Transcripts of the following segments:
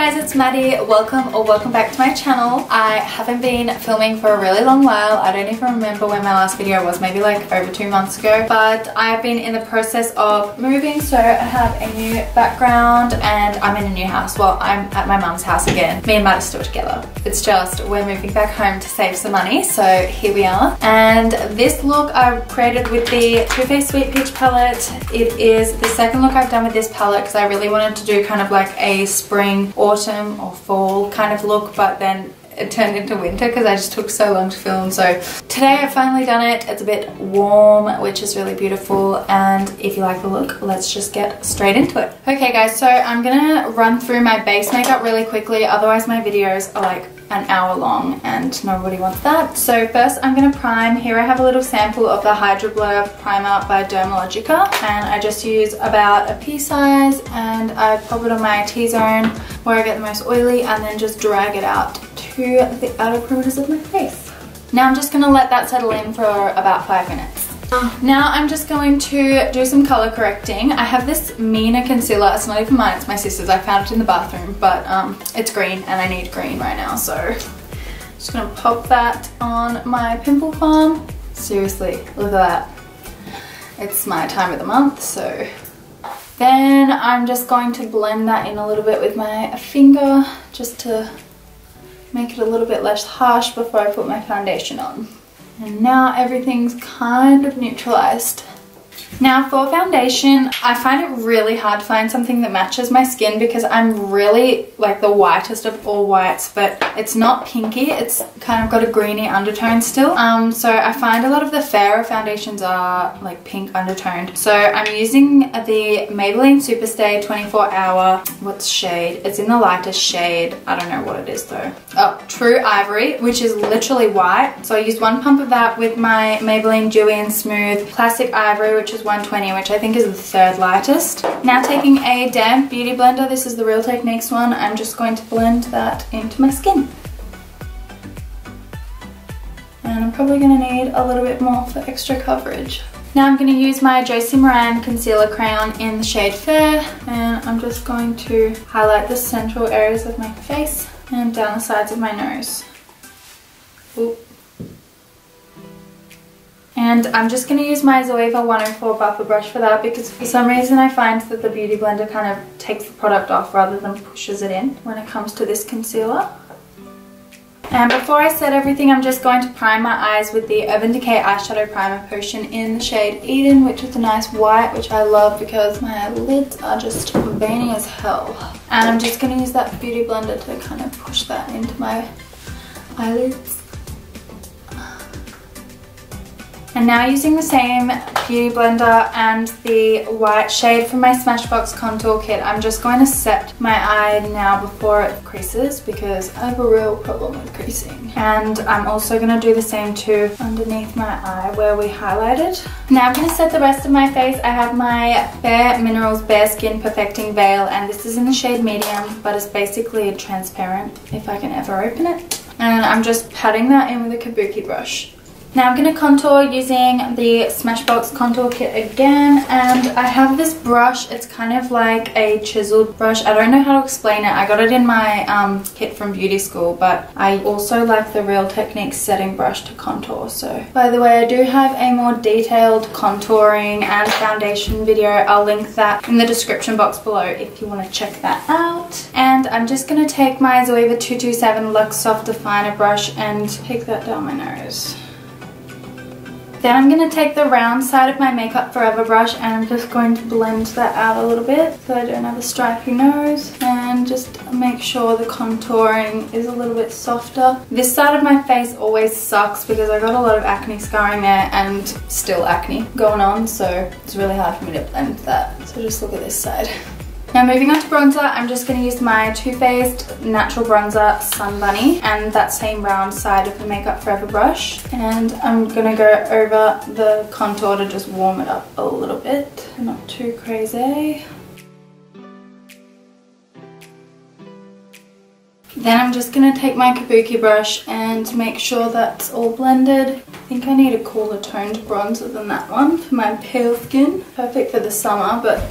guys, it's Maddie. Welcome back to my channel. I haven't been filming for a really long while. I don't even remember when my last video was, maybe like over 2 months ago. But I've been in the process of moving, so I have a new background and I'm in a new house. Well, I'm at my mum's house again. Me and Matt are still together. It's just we're moving back home to save some money, so here we are. And this look I created with the Too Faced Sweet Peach palette. It is the second look I've done with this palette because I really wanted to do kind of like a spring, autumn or fall kind of look, but then it turned into winter because I just took so long to film. So today I've finally done it. It's a bit warm, which is really beautiful, and if you like the look, let's just get straight into it. Okay guys, so I'm gonna run through my base makeup really quickly, otherwise my videos are like an hour long and nobody wants that. So first I'm going to prime. Here I have a little sample of the Hydrablur primer by Dermalogica, and I just use about a pea size and I pop it on my T-zone where I get the most oily and then just drag it out to the outer corners of my face. Now I'm just going to let that settle in for about 5 minutes. Now I'm just going to do some color correcting. I have this Mina concealer. It's not even mine, it's my sister's. I found it in the bathroom, but it's green and I need green right now, so just gonna pop that on my pimple farm. Seriously, look at that. It's my time of the month, so then I'm just going to blend that in a little bit with my finger just to make it a little bit less harsh before I put my foundation on. And now everything's kind of neutralized. Now for foundation, I find it really hard to find something that matches my skin because I'm really like the whitest of all whites, but it's not pinky, it's kind of got a greeny undertone still. So I find a lot of the fairer foundations are like pink undertoned. So I'm using the Maybelline SuperStay 24 Hour, what's shade? It's in the lightest shade, I don't know what it is though. Oh, True Ivory, which is literally white. So I used 1 pump of that with my Maybelline Dewy and Smooth Classic Ivory, which is 120, which I think is the 3rd lightest. Now taking a damp beauty blender, this is the Real Techniques one, I'm just going to blend that into my skin. And I'm probably going to need a little bit more for extra coverage. Now I'm going to use my Josie Maran concealer crayon in the shade Fair, and I'm just going to highlight the central areas of my face and down the sides of my nose. Ooh. And I'm just going to use my Zoeva 104 buffer brush for that because for some reason I find that the beauty blender kind of takes the product off rather than pushes it in when it comes to this concealer. And before I set everything, I'm just going to prime my eyes with the Urban Decay Eyeshadow Primer Potion in the shade Eden, which is a nice white, which I love because my lids are just veiny as hell. And I'm just going to use that beauty blender to kind of push that into my eyelids. And now using the same beauty blender and the white shade from my Smashbox contour kit, I'm just going to set my eye now before it creases because I have a real problem with creasing. And I'm also going to do the same too underneath my eye where we highlighted. Now I'm going to set the rest of my face. I have my Bare Minerals Bare Skin Perfecting Veil, and this is in the shade Medium, but it's basically transparent if I can ever open it. And I'm just patting that in with a kabuki brush. Now I'm going to contour using the Smashbox contour kit again, and I have this brush. It's kind of like a chiseled brush. I don't know how to explain it. I got it in my kit from beauty school, but I also like the Real Techniques setting brush to contour. So by the way, I do have a more detailed contouring and foundation video. I'll link that in the description box below if you want to check that out. And I'm just going to take my Zoeva 227 Luxe Soft Definer brush and take that down my nose. Then I'm going to take the round side of my Makeup Forever brush and I'm just going to blend that out a little bit so I don't have a stripy nose, and just make sure the contouring is a little bit softer. This side of my face always sucks because I got a lot of acne scarring there and still acne going on, so it's really hard for me to blend that. So just look at this side. Now moving on to bronzer, I'm just going to use my Too Faced Natural Bronzer Sun Bunny and that same round side of the Makeup Forever brush. And I'm going to go over the contour to just warm it up a little bit. Not too crazy. Then I'm just going to take my kabuki brush and make sure that's all blended. I think I need a cooler toned bronzer than that one for my pale skin. Perfect for the summer, but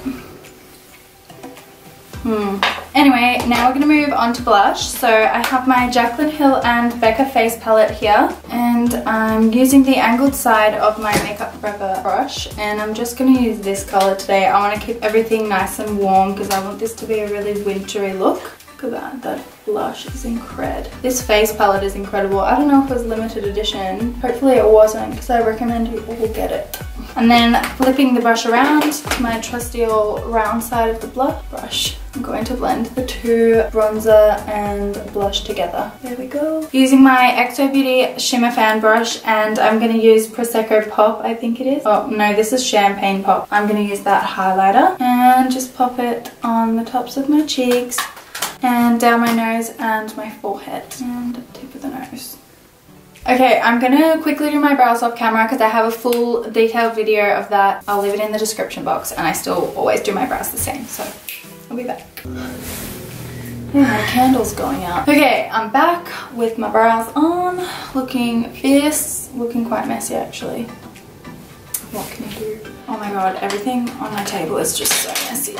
Anyway, now we're going to move on to blush. So I have my Jaclyn Hill and Becca face palette here, and I'm using the angled side of my Makeup Forever brush, and I'm just going to use this color today. I want to keep everything nice and warm because I want this to be a really wintry look. Look at that blush is incredible. This face palette is incredible. I don't know if it was limited edition. Hopefully it wasn't, because I recommend you all get it. And then flipping the brush around to my trusty old round side of the blush brush, I'm going to blend the two bronzer and blush together. There we go. Using my XO Beauty Shimmer Fan brush, and I'm going to use Prosecco Pop, I think it is. Oh no, this is Champagne Pop. I'm going to use that highlighter and just pop it on the tops of my cheeks and down my nose and my forehead and tip of the nose. Okay, I'm gonna quickly do my brows off camera because I have a full detailed video of that. I'll leave it in the description box, and I still always do my brows the same, so I'll be back. Yeah, my candle's going out. Okay, I'm back with my brows on, looking fierce, looking quite messy actually. What can you do? Oh my god, everything on my table is just so messy.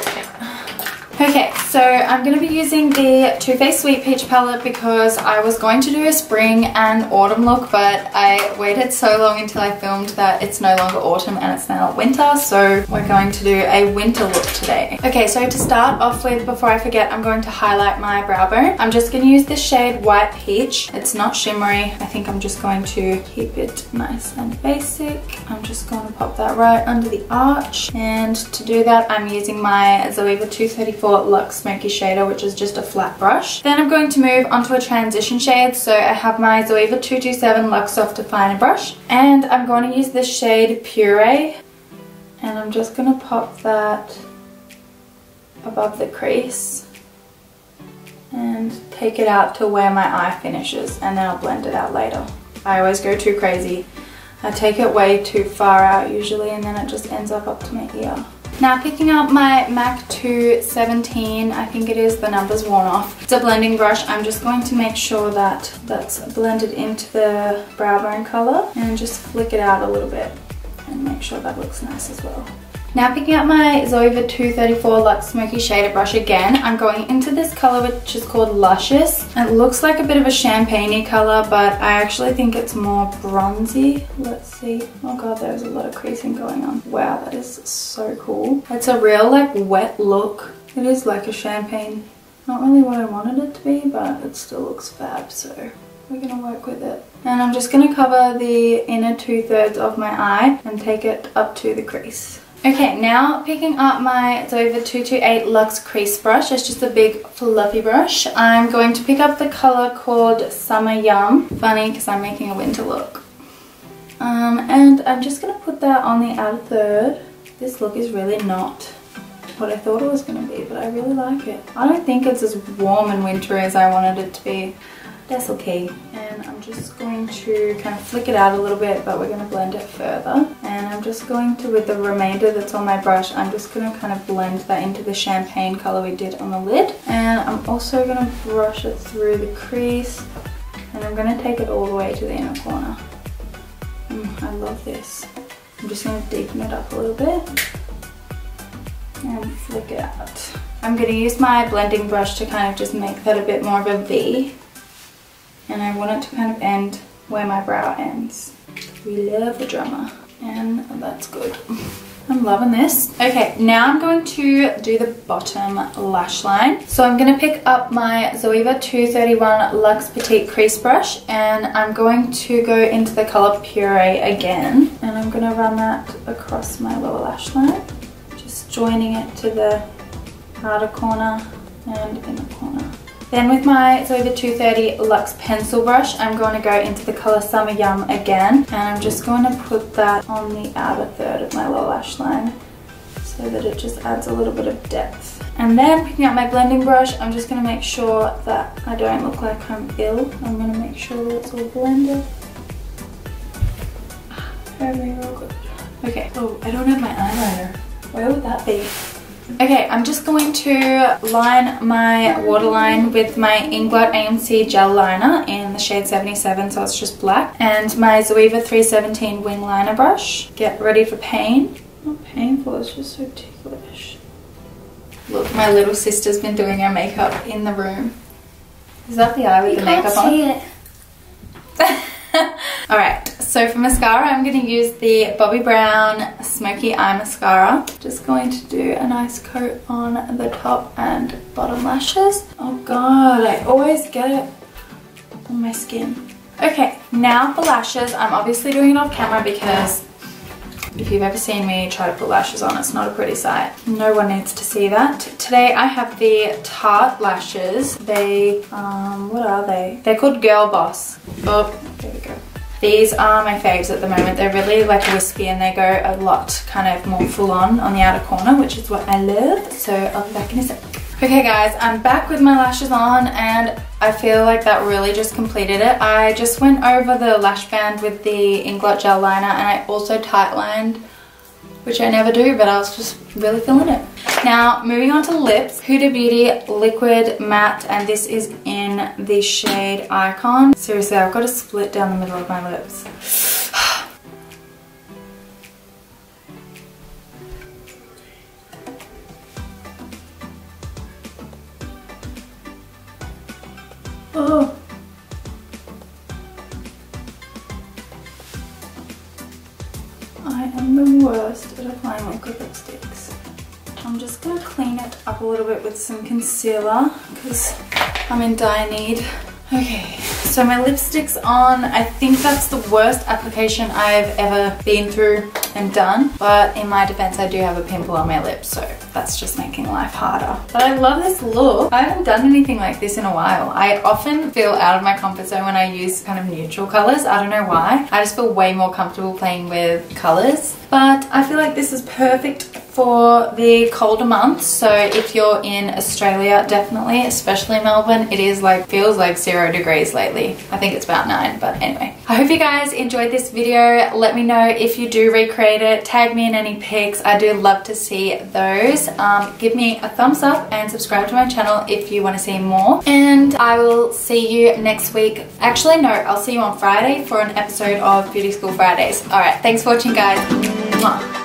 Okay, so I'm going to be using the Too Faced Sweet Peach palette because I was going to do a spring and autumn look, but I waited so long until I filmed that it's no longer autumn and it's now winter, so we're going to do a winter look today. Okay, so to start off with, before I forget, I'm going to highlight my brow bone. I'm just going to use this shade White Peach. It's not shimmery. I think I'm just going to keep it nice and basic. I'm just going to pop that right under the arch, and to do that I'm using my Zoeva 234 Luxe Smoky Shader, which is just a flat brush. Then I'm going to move onto a transition shade. So I have my Zoeva 227 Luxe Soft Definer brush, and I'm going to use this shade Puree, and I'm just going to pop that above the crease and take it out to where my eye finishes, and then I'll blend it out later. I always go too crazy. I take it way too far out usually, and then it just ends up to my ear. Now picking up my MAC 217, I think it is, the number's worn off. It's a blending brush. I'm just going to make sure that that's blended into the brow bone color and just flick it out a little bit and make sure that looks nice as well. Now picking up my Zoeva 234 Luxe Smoky Shader brush again, I'm going into this color which is called Luscious. It looks like a bit of a champagne-y color, but I actually think it's more bronzy. Let's see. Oh god, there's a lot of creasing going on. Wow, that is so cool. It's a real like wet look. It is like a champagne. Not really what I wanted it to be, but it still looks fab, so we're gonna work with it. And I'm just gonna cover the inner 2/3 of my eye and take it up to the crease. Okay, now picking up my Zoeva 228 Luxe Crease Brush. It's just a big fluffy brush. I'm going to pick up the color called Summer Yum. Funny because I'm making a winter look. And I'm just going to put that on the outer third. This look is really not what I thought it was going to be, but I really like it. I don't think it's as warm and wintry as I wanted it to be. That's okay. And I'm just going to kind of flick it out a little bit, but we're going to blend it further. And I'm just going to, with the remainder that's on my brush, I'm just going to kind of blend that into the champagne color we did on the lid. And I'm also going to brush it through the crease, and I'm going to take it all the way to the inner corner. I love this. I'm just going to deepen it up a little bit and flick it out. I'm going to use my blending brush to kind of just make that a bit more of a V. And I want it to kind of end where my brow ends. We love the drama, and that's good. I'm loving this. Okay, now I'm going to do the bottom lash line. So I'm going to pick up my Zoeva 231 Luxe Petite Crease Brush, and I'm going to go into the color Puree again. And I'm going to run that across my lower lash line, just joining it to the outer corner and inner corner. Then with my Zoeva 230 Luxe Pencil Brush, I'm going to go into the color Summer Yum again, and I'm just going to put that on the outer third of my lower lash line so that it just adds a little bit of depth. And then picking up my blending brush, I'm just going to make sure that I don't look like I'm ill. I'm going to make sure that it's all blended. Very real good. Okay, oh, I don't have my eyeliner. Where would that be? Okay, I'm just going to line my waterline with my Inglot AMC Gel Liner in the shade 77, so it's just black, and my Zoeva 317 Wing Liner Brush. Get ready for pain. Not painful, it's just so ticklish. Look, my little sister's been doing her makeup in the room. Is that the eye with the makeup on? You can't see it. Alright, so for mascara I'm going to use the Bobbi Brown Smoky Eye Mascara. Just going to do a nice coat on the top and bottom lashes. Oh god, I always get it on my skin. Okay, now for lashes. I'm obviously doing it off camera because if you've ever seen me try to put lashes on, it's not a pretty sight. No one needs to see that. Today I have the Tarte lashes. They, what are they? They're called Girl Boss. Oh, there we go. These are my faves at the moment. They're really like wispy and they go a lot kind of more full on the outer corner, which is what I love. So I'll be back in a sec. Okay guys, I'm back with my lashes on and I feel like that really just completed it. I just went over the lash band with the Inglot gel liner and I also tight lined, which I never do, but I was just really feeling it. Now, moving on to lips. Huda Beauty Liquid Matte, and this is in the shade Icon. Seriously, I've got a split down the middle of my lips. Oh. I am the worst at applying liquid lipsticks. I'm just going to clean it up a little bit with some concealer because I'm in dire need. Okay, so my lipstick's on. I think that's the worst application I've ever been through and done, but in my defense I do have a pimple on my lip, so that's just making life harder. But I love this look. I haven't done anything like this in a while. I often feel out of my comfort zone when I use kind of neutral colors. I don't know why. I just feel way more comfortable playing with colors, but I feel like this is perfect for the colder months. So if you're in Australia, definitely, especially Melbourne, it is like, feels like 0 degrees lately. I think it's about 9, but anyway. I hope you guys enjoyed this video. Let me know if you do recreate it. Tag me in any pics. I do love to see those. Give me a thumbs up and subscribe to my channel if you want to see more. And I will see you next week. Actually, no, I'll see you on Friday for an episode of Beauty School Fridays. Alright, thanks for watching guys. Mwah.